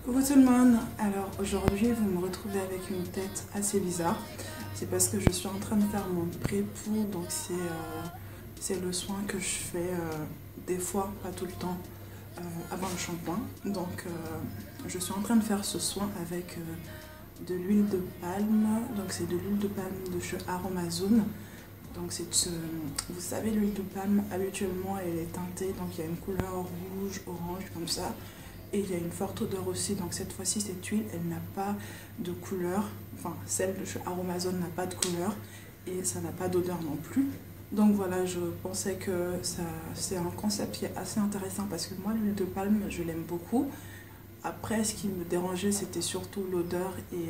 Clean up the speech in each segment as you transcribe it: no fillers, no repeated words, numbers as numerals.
Coucou tout le monde, alors aujourd'hui vous me retrouvez avec une tête assez bizarre. C'est parce que je suis en train de faire mon pré-pou, donc c'est le soin que je fais des fois, pas tout le temps, avant le shampoing. Donc je suis en train de faire ce soin avec de l'huile de palme, donc c'est de l'huile de palme de chez Aromazone. Donc vous savez, l'huile de palme habituellement elle est teintée, donc il y a une couleur rouge, orange comme ça. Et il y a une forte odeur aussi, donc cette fois-ci cette huile elle n'a pas de couleur, enfin celle de chez Aromazone n'a pas de couleur et ça n'a pas d'odeur non plus. Donc voilà, je pensais que c'est un concept qui est assez intéressant parce que moi l'huile de palme je l'aime beaucoup. Après ce qui me dérangeait c'était surtout l'odeur et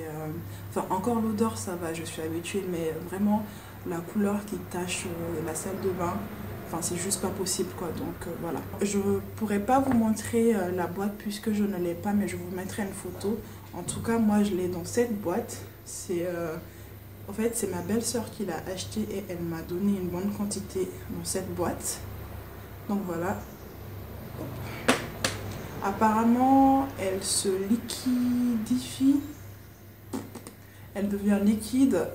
enfin encore l'odeur ça va, je suis habituée, mais vraiment la couleur qui tache la salle de bain. Enfin, c'est juste pas possible quoi, donc voilà. Je pourrais pas vous montrer la boîte puisque je ne l'ai pas, mais je vous mettrai une photo. En tout cas, moi je l'ai dans cette boîte. En fait, c'est ma belle-sœur qui l'a acheté et elle m'a donné une bonne quantité dans cette boîte. Donc voilà. Apparemment, elle se liquidifie. Elle devient liquide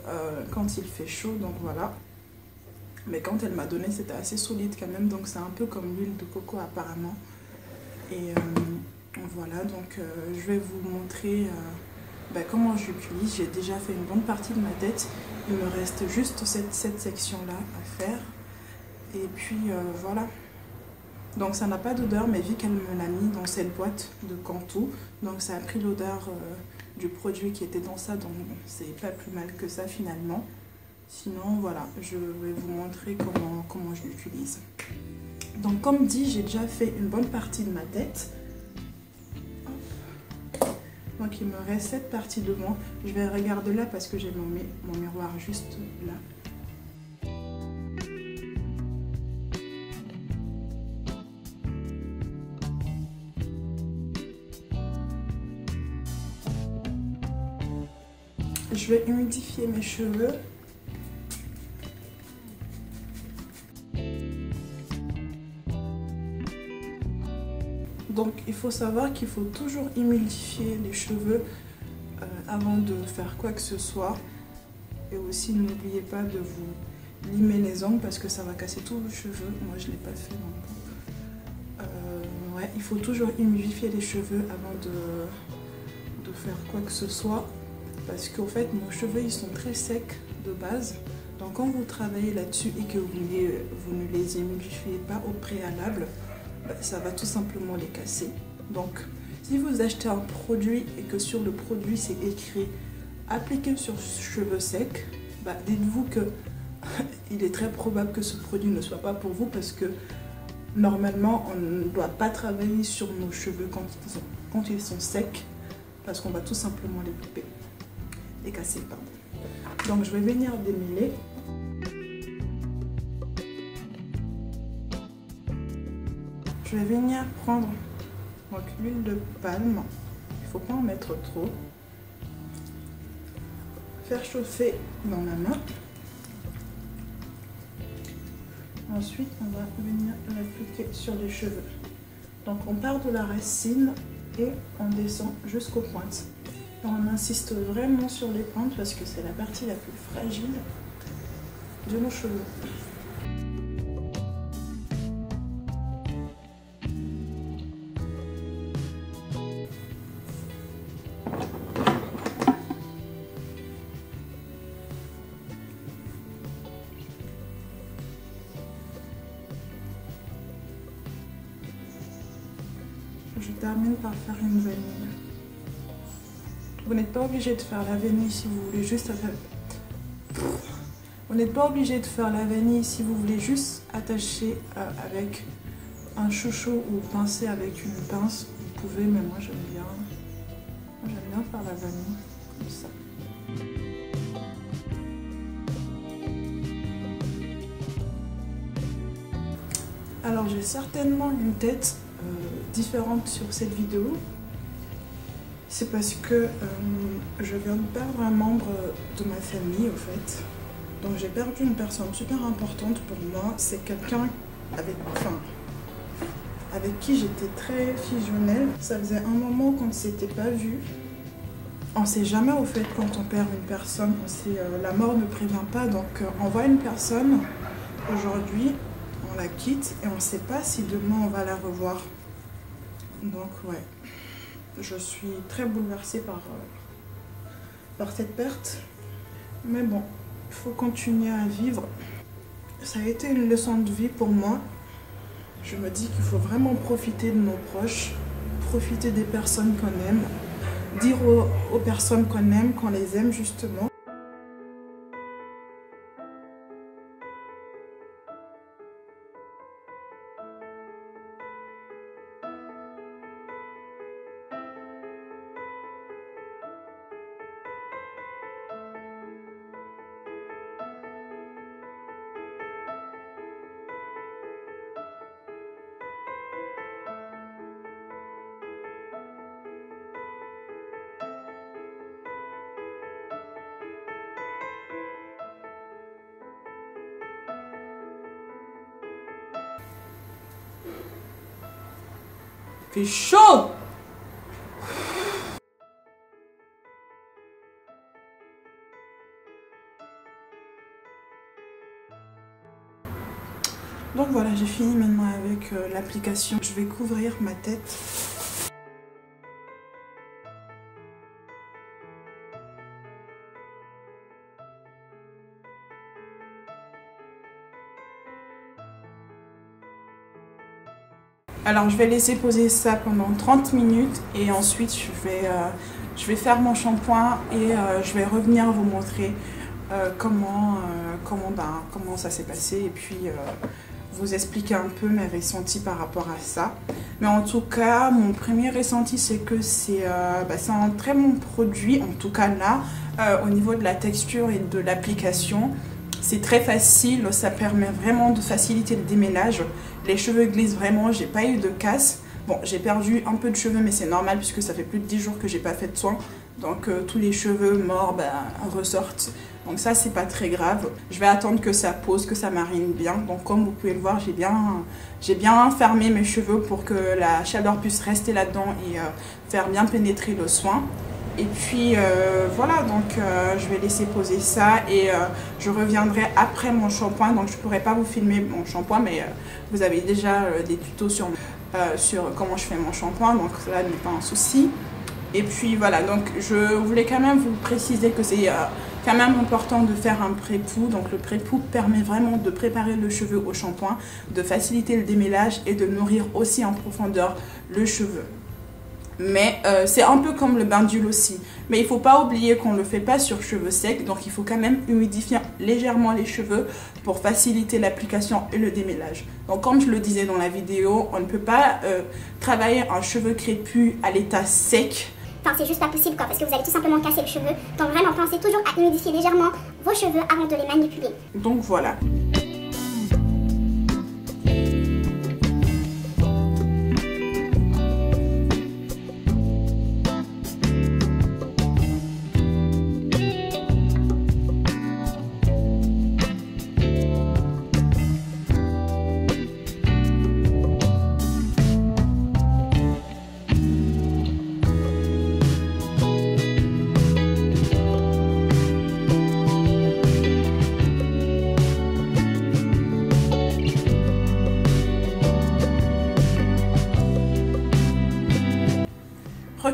quand il fait chaud, donc voilà. Mais quand elle m'a donné, c'était assez solide quand même, donc c'est un peu comme l'huile de coco apparemment. Et voilà, donc je vais vous montrer comment je l'utilise. J'ai déjà fait une bonne partie de ma tête. Il me reste juste cette section-là à faire. Et puis voilà. Donc ça n'a pas d'odeur, mais vu qu'elle me l'a mis dans cette boîte de Cantu, donc ça a pris l'odeur du produit qui était dans ça, donc c'est pas plus mal que ça finalement. Sinon voilà, je vais vous montrer comment je l'utilise. Donc comme dit, j'ai déjà fait une bonne partie de ma tête. Donc il me reste cette partie devant. Je vais regarder là parce que j'ai mon miroir juste là. Je vais humidifier mes cheveux. Donc il faut savoir qu'il faut toujours humidifier les cheveux avant de faire quoi que ce soit. Et aussi n'oubliez pas de vous limer les ongles parce que ça va casser tous vos cheveux. Moi je ne l'ai pas fait donc. Ouais, il faut toujours humidifier les cheveux avant de faire quoi que ce soit. Parce qu'en fait nos cheveux ils sont très secs de base. Donc quand vous travaillez là-dessus et que vous ne les humidifiez pas au préalable, ça va tout simplement les casser. Donc si vous achetez un produit et que sur le produit c'est écrit appliquer sur cheveux secs, dites-vous que il est très probable que ce produit ne soit pas pour vous parce que normalement on ne doit pas travailler sur nos cheveux quand ils sont secs parce qu'on va tout simplement les couper, les casser, pardon. Donc je vais venir démêler. Je vais venir prendre l'huile de palme, il ne faut pas en mettre trop, faire chauffer dans ma main. Ensuite, on va venir l'appliquer sur les cheveux. Donc on part de la racine et on descend jusqu'aux pointes. On insiste vraiment sur les pointes parce que c'est la partie la plus fragile de nos cheveux. Je termine par faire une vanille. Vous n'êtes pas obligé de faire la vanille si vous voulez juste attacher avec un chouchou ou pincer avec une pince. Vous pouvez, mais moi j'aime bien faire la vanille comme ça. Alors j'ai certainement une tête différente sur cette vidéo. C'est parce que je viens de perdre un membre de ma famille au fait. Donc j'ai perdu une personne super importante pour moi. C'est quelqu'un avec... Enfin, avec qui j'étais très fusionnelle. Ça faisait un moment qu'on ne s'était pas vu. On ne sait jamais au fait quand on perd une personne, la mort ne prévient pas, donc on voit une personne aujourd'hui, on la quitte et on ne sait pas si demain on va la revoir. Donc ouais, je suis très bouleversée par cette perte, mais bon, il faut continuer à vivre. Ça a été une leçon de vie pour moi. Je me dis qu'il faut vraiment profiter de nos proches, profiter des personnes qu'on aime, dire aux personnes qu'on aime, qu'on les aime justement. Fait chaud! Donc voilà, j'ai fini maintenant avec l'application. Je vais couvrir ma tête. Alors je vais laisser poser ça pendant 30 minutes et ensuite je vais faire mon shampoing et je vais revenir vous montrer comment ça s'est passé et puis vous expliquer un peu mes ressentis par rapport à ça. Mais en tout cas, mon premier ressenti c'est que c'est un très bon produit, en tout cas là, au niveau de la texture et de l'application. C'est très facile, ça permet vraiment de faciliter le déménage. Les cheveux glissent vraiment, j'ai pas eu de casse. Bon, j'ai perdu un peu de cheveux, mais c'est normal puisque ça fait plus de 10 jours que j'ai pas fait de soins. Donc tous les cheveux morts ressortent. Donc ça, c'est pas très grave. Je vais attendre que ça pose, que ça marine bien. Donc comme vous pouvez le voir, j'ai bien fermé mes cheveux pour que la chaleur puisse rester là-dedans et faire bien pénétrer le soin. Et puis voilà, donc je vais laisser poser ça et je reviendrai après mon shampoing. Donc je ne pourrai pas vous filmer mon shampoing, mais vous avez déjà des tutos sur comment je fais mon shampoing, donc cela n'est pas un souci. Et puis voilà, donc je voulais quand même vous préciser que c'est quand même important de faire un pré-pou. Donc le pré-pou permet vraiment de préparer le cheveu au shampoing, de faciliter le démêlage et de nourrir aussi en profondeur le cheveu. Mais c'est un peu comme le bain d'huile aussi. Mais il ne faut pas oublier qu'on ne le fait pas sur cheveux secs. Donc il faut quand même humidifier légèrement les cheveux pour faciliter l'application et le démêlage. Donc comme je le disais dans la vidéo, on ne peut pas travailler un cheveu crépus à l'état sec. Enfin, c'est juste pas possible quoi, parce que vous allez tout simplement casser le cheveu. Donc vraiment, pensez toujours à humidifier légèrement vos cheveux avant de les manipuler. Donc voilà.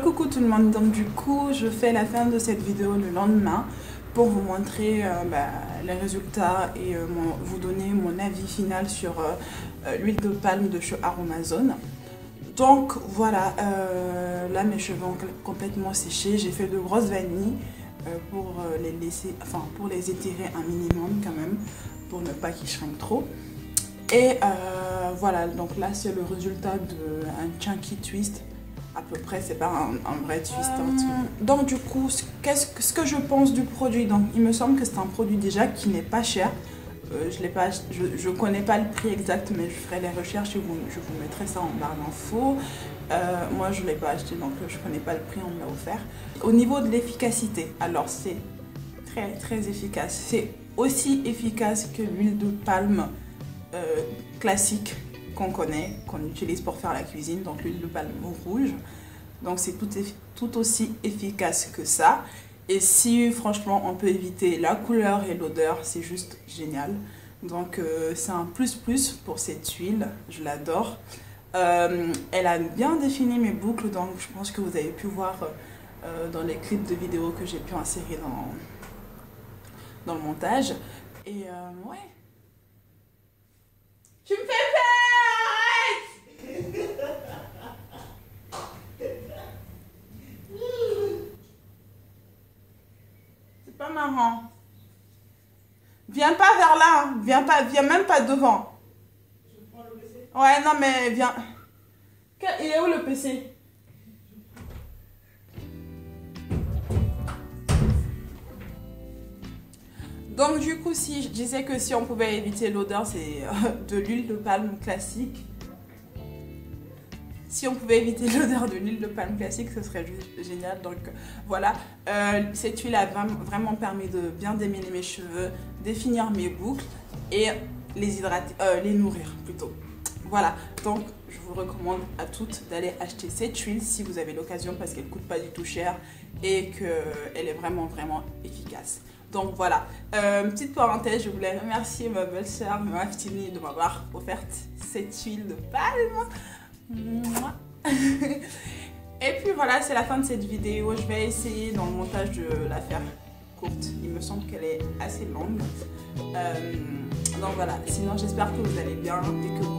Coucou tout le monde, donc du coup je fais la fin de cette vidéo le lendemain pour vous montrer les résultats et vous donner mon avis final sur l'huile de palme de chez Aromazone. Donc voilà, là mes cheveux ont complètement séché, j'ai fait de grosses vanilles pour pour les étirer un minimum quand même, pour ne pas qu'ils shrinkent trop. Et voilà, donc là c'est le résultat d'un chunky twist. À peu près, c'est pas un vrai twist. Donc du coup, ce que je pense du produit, donc il me semble que c'est un produit déjà qui n'est pas cher. Je connais pas le prix exact, mais je ferai les recherches et je vous mettrai ça en barre d'infos. Moi je l'ai pas acheté, donc je connais pas le prix, on me l'a offert. Au niveau de l'efficacité, alors c'est très efficace. C'est aussi efficace que l'huile de palme classique. qu'on connaît, qu'on utilise pour faire la cuisine, donc l'huile de palme rouge. Donc c'est tout aussi efficace que ça. Et si franchement on peut éviter la couleur et l'odeur, c'est juste génial. Donc c'est un plus pour cette huile, je l'adore. Elle a bien défini mes boucles, donc je pense que vous avez pu voir dans les clips de vidéos que j'ai pu insérer dans le montage. Et ouais. Tu me fais peur, arrête. C'est pas marrant. Viens pas vers là, hein. Viens même pas devant. Je prends le PC. Ouais, non mais viens. Il est où le PC? Donc du coup, si je disais que si on pouvait éviter l'odeur, c'est de l'huile de palme classique. Si on pouvait éviter l'odeur de l'huile de palme classique, ce serait juste génial. Donc voilà, cette huile a vraiment permis de bien démêler mes cheveux, définir mes boucles et les hydrater, les nourrir plutôt. Voilà, donc je vous recommande à toutes d'aller acheter cette huile si vous avez l'occasion parce qu'elle ne coûte pas du tout cher et qu'elle est vraiment efficace. Donc voilà, petite parenthèse, je voulais remercier ma belle-sœur, ma Ftini, de m'avoir offert cette huile de palme. Et puis voilà, c'est la fin de cette vidéo. Je vais essayer dans le montage de la faire courte. Il me semble qu'elle est assez longue. Donc voilà, sinon j'espère que vous allez bien et que vous